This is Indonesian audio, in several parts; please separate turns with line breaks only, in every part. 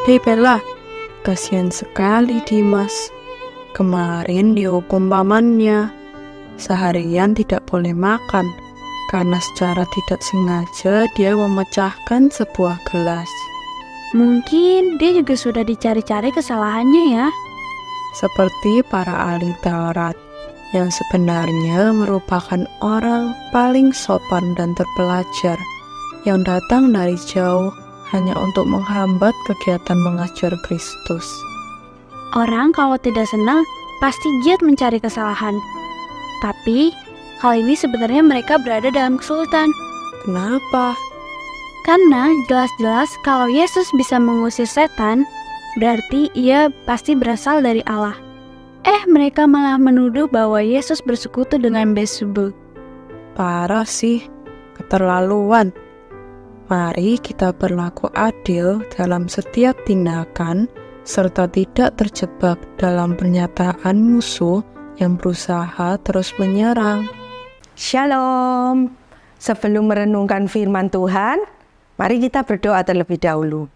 Hei Bella, kasihan sekali Dimas. Kemarin dihukum pamannya. Seharian tidak boleh makan, karena secara tidak sengaja dia memecahkan sebuah gelas.
Mungkin dia juga sudah dicari-cari kesalahannya ya.
Seperti para ahli Taurat, yang sebenarnya merupakan orang paling sopan dan terpelajar, yang datang dari jauh hanya untuk menghambat kegiatan mengajar Kristus.
Orang kalau tidak senang pasti giat mencari kesalahan. Tapi kali ini sebenarnya mereka berada dalam kesulitan.
Kenapa?
Karena jelas-jelas kalau Yesus bisa mengusir setan, berarti ia pasti berasal dari Allah. Mereka malah menuduh bahwa Yesus bersekutu dengan Beelzebul.
Parah sih, keterlaluan. Mari kita berlaku adil dalam setiap tindakan, serta tidak terjebak dalam pernyataan musuh yang berusaha terus menyerang.
Shalom. Sebelum merenungkan firman Tuhan, mari kita berdoa terlebih dahulu.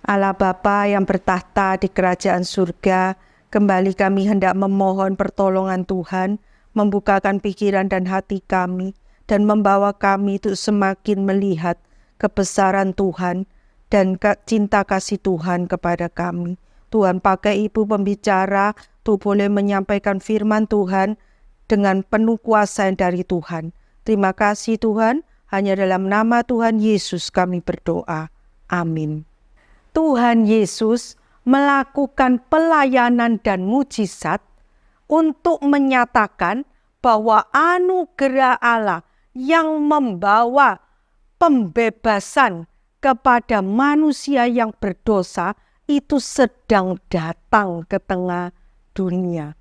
Allah Bapa yang bertahta di kerajaan surga, kembali kami hendak memohon pertolongan Tuhan, membukakan pikiran dan hati kami, dan membawa kami untuk semakin melihat kebesaran Tuhan dan cinta kasih Tuhan kepada kami. Tuhan, pakai Ibu pembicara, Tuhan boleh menyampaikan firman Tuhan dengan penuh kuasa dari Tuhan. Terima kasih Tuhan, hanya dalam nama Tuhan Yesus kami berdoa. Amin. Tuhan Yesus melakukan pelayanan dan mujizat untuk menyatakan bahwa anugerah Allah yang membawa pembebasan kepada manusia yang berdosa itu sedang datang ke tengah dunia.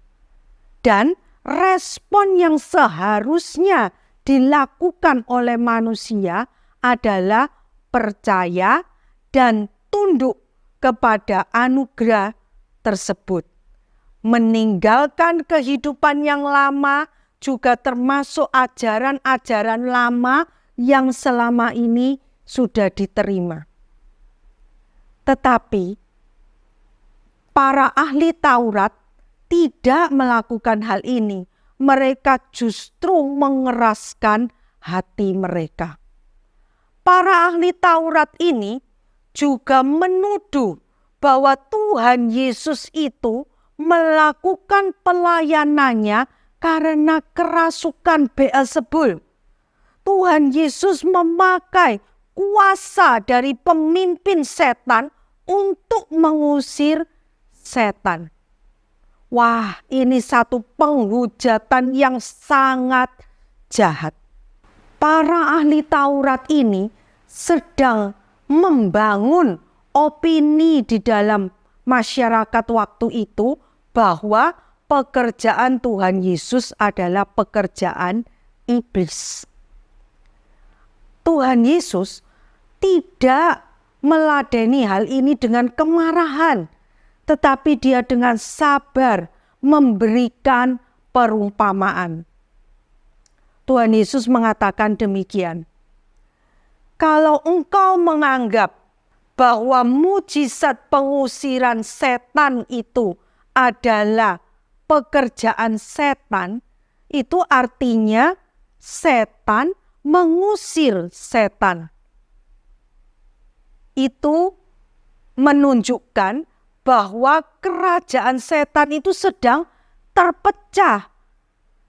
Dan respon yang seharusnya dilakukan oleh manusia adalah percaya dan tunduk kepada anugerah tersebut. Meninggalkan kehidupan yang lama, juga termasuk ajaran-ajaran lama yang selama ini sudah diterima. Tetapi para ahli Taurat tidak melakukan hal ini. Mereka justru mengeraskan hati mereka. Para ahli Taurat ini juga menuduh bahwa Tuhan Yesus itu melakukan pelayanannya karena kerasukan Beelzebul. Tuhan Yesus memakai kuasa dari pemimpin setan untuk mengusir setan. Wah, ini satu penghujatan yang sangat jahat. Para ahli Taurat ini sedang membangun opini di dalam masyarakat waktu itu bahwa pekerjaan Tuhan Yesus adalah pekerjaan iblis. Tuhan Yesus tidak meladeni hal ini dengan kemarahan, tetapi dia dengan sabar memberikan perumpamaan. Tuhan Yesus mengatakan demikian. Kalau engkau menganggap bahwa mujizat pengusiran setan itu adalah pekerjaan setan, itu artinya setan mengusir setan. Itu menunjukkan bahwa kerajaan setan itu sedang terpecah.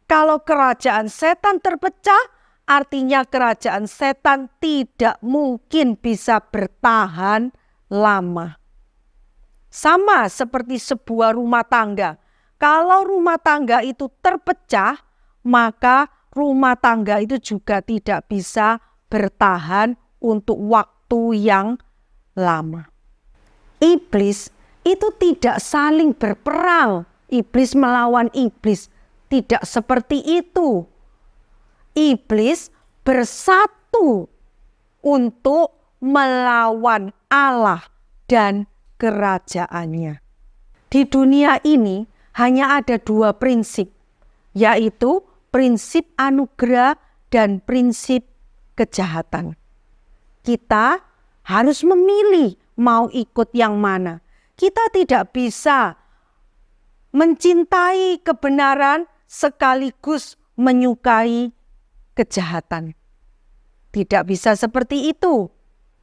Kalau kerajaan setan terpecah, artinya kerajaan setan tidak mungkin bisa bertahan lama. Sama seperti sebuah rumah tangga. Kalau rumah tangga itu terpecah, maka rumah tangga itu juga tidak bisa bertahan untuk waktu yang lama. Iblis itu tidak saling berperang. Iblis melawan iblis. Tidak seperti itu. Iblis bersatu untuk melawan Allah dan kerajaannya. Di dunia ini hanya ada dua prinsip, yaitu prinsip anugerah dan prinsip kejahatan. Kita harus memilih mau ikut yang mana. Kita tidak bisa mencintai kebenaran sekaligus menyukai kejahatan. Tidak bisa seperti itu.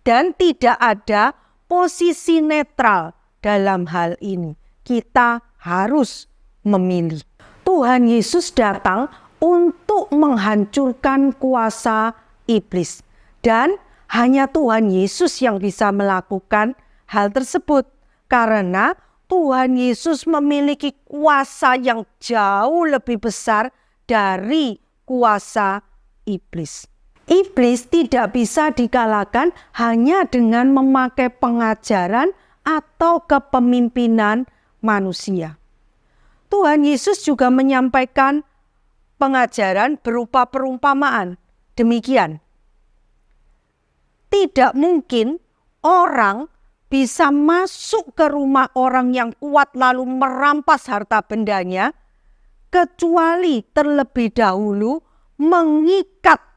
Dan tidak ada posisi netral dalam hal ini. Kita harus memilih. Tuhan Yesus datang untuk menghancurkan kuasa iblis. Dan hanya Tuhan Yesus yang bisa melakukan hal tersebut. Karena Tuhan Yesus memiliki kuasa yang jauh lebih besar dari kuasa iblis. Iblis tidak bisa dikalahkan hanya dengan memakai pengajaran atau kepemimpinan manusia. Tuhan Yesus juga menyampaikan pengajaran berupa perumpamaan. Demikian, tidak mungkin orang bisa masuk ke rumah orang yang kuat lalu merampas harta bendanya, kecuali terlebih dahulu mengikat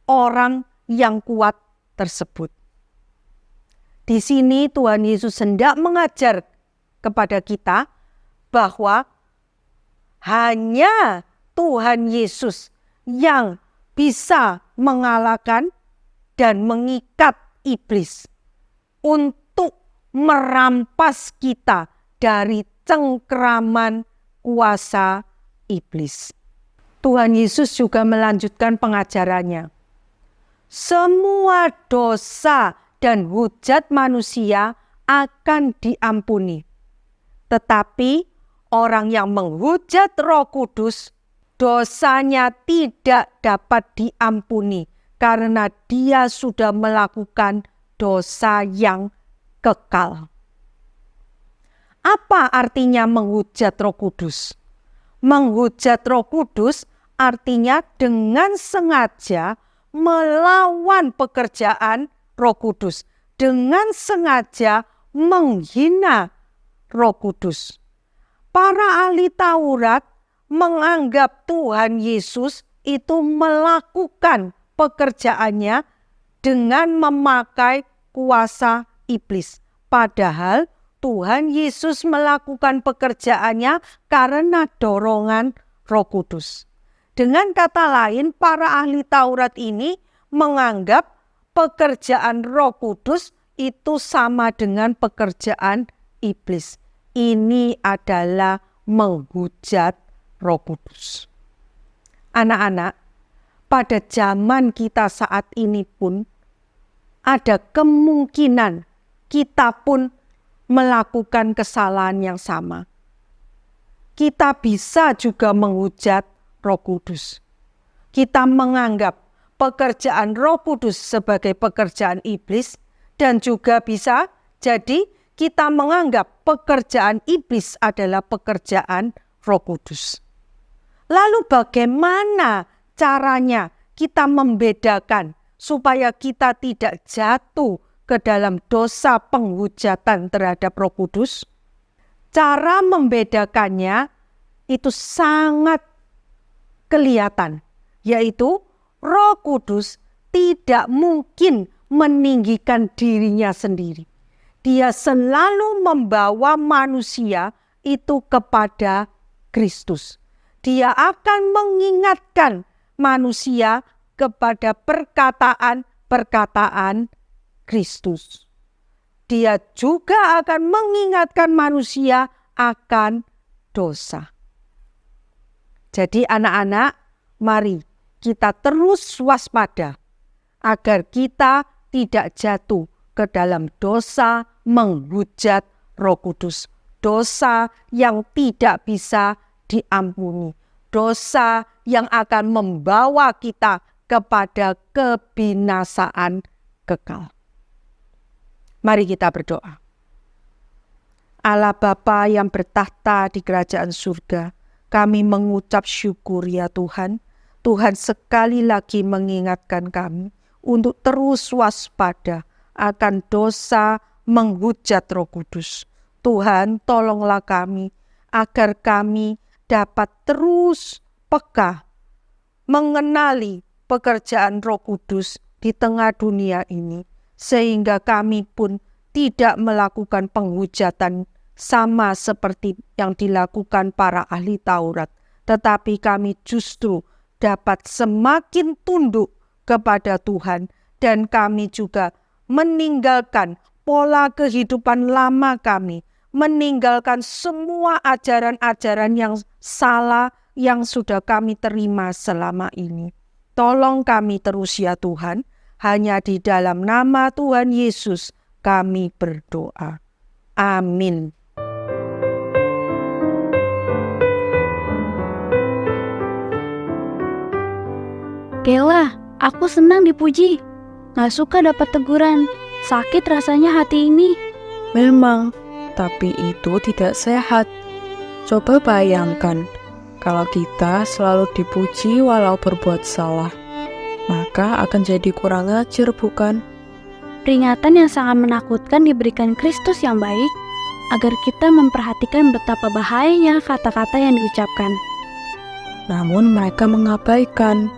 orang yang kuat tersebut. Di sini Tuhan Yesus hendak mengajar kepada kita bahwa hanya Tuhan Yesus yang bisa mengalahkan dan mengikat iblis untuk merampas kita dari cengkraman kuasa iblis. Tuhan Yesus juga melanjutkan pengajarannya. Semua dosa dan hujat manusia akan diampuni. Tetapi orang yang menghujat Roh Kudus, dosanya tidak dapat diampuni karena dia sudah melakukan dosa yang kekal. Apa artinya menghujat Roh Kudus? Menghujat Roh Kudus artinya dengan sengaja melawan pekerjaan Roh Kudus, dengan sengaja menghina Roh Kudus. Para ahli Taurat menganggap Tuhan Yesus itu melakukan pekerjaannya dengan memakai kuasa iblis. Padahal Tuhan Yesus melakukan pekerjaannya karena dorongan Roh Kudus. Dengan kata lain, para ahli Taurat ini menganggap pekerjaan Roh Kudus itu sama dengan pekerjaan iblis. Ini adalah menghujat Roh Kudus. Anak-anak, pada zaman kita saat ini pun ada kemungkinan kita pun melakukan kesalahan yang sama. Kita bisa juga menghujat Roh Kudus. Kita menganggap pekerjaan Roh Kudus sebagai pekerjaan iblis, dan juga bisa jadi kita menganggap pekerjaan iblis adalah pekerjaan Roh Kudus. Lalu bagaimana caranya kita membedakan supaya kita tidak jatuh ke dalam dosa penghujatan terhadap Roh Kudus? Cara membedakannya itu sangat kelihatan, yaitu Roh Kudus tidak mungkin meninggikan dirinya sendiri. Dia selalu membawa manusia itu kepada Kristus. Dia akan mengingatkan manusia kepada perkataan-perkataan Kristus. Dia juga akan mengingatkan manusia akan dosa. Jadi anak-anak, mari kita terus waspada agar kita tidak jatuh ke dalam dosa menghujat Roh Kudus. Dosa yang tidak bisa diampuni. Dosa yang akan membawa kita kepada kebinasaan kekal. Mari kita berdoa. Allah Bapa yang bertahta di kerajaan surga, kami mengucap syukur ya Tuhan. Tuhan sekali lagi mengingatkan kami untuk terus waspada akan dosa menghujat Roh Kudus. Tuhan, tolonglah kami agar kami dapat terus peka mengenali pekerjaan Roh Kudus di tengah dunia ini, sehingga kami pun tidak melakukan penghujatan sama seperti yang dilakukan para ahli Taurat, tetapi kami justru dapat semakin tunduk kepada Tuhan, dan kami juga meninggalkan pola kehidupan lama kami, meninggalkan semua ajaran-ajaran yang salah yang sudah kami terima selama ini. Tolong kami terus ya Tuhan, hanya di dalam nama Tuhan Yesus kami berdoa. Amin.
Kela, aku senang dipuji. Gak suka dapat teguran. Sakit rasanya hati ini.
Memang, tapi itu tidak sehat. Coba bayangkan, kalau kita selalu dipuji walau berbuat salah, maka akan jadi kurang ajar, bukan?
Peringatan yang sangat menakutkan diberikan Kristus yang baik, agar kita memperhatikan betapa bahayanya kata-kata yang diucapkan.
Namun mereka mengabaikan,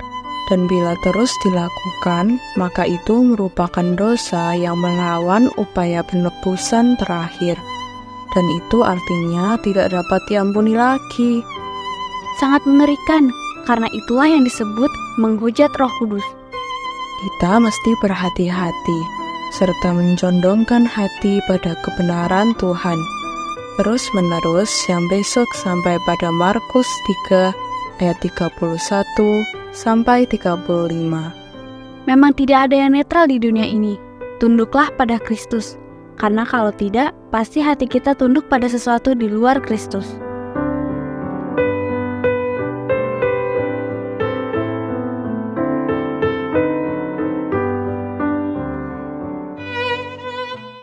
dan bila terus dilakukan, maka itu merupakan dosa yang melawan upaya penebusan terakhir. Dan itu artinya tidak dapat diampuni lagi.
Sangat mengerikan, karena itulah yang disebut menghujat Roh Kudus.
Kita mesti berhati-hati, serta mencondongkan hati pada kebenaran Tuhan, terus-menerus yang besok sampai pada Markus 3 ayat 31 sampai 35.
Memang tidak ada yang netral di dunia ini. Tunduklah pada Kristus, karena kalau tidak, pasti hati kita tunduk pada sesuatu di luar Kristus.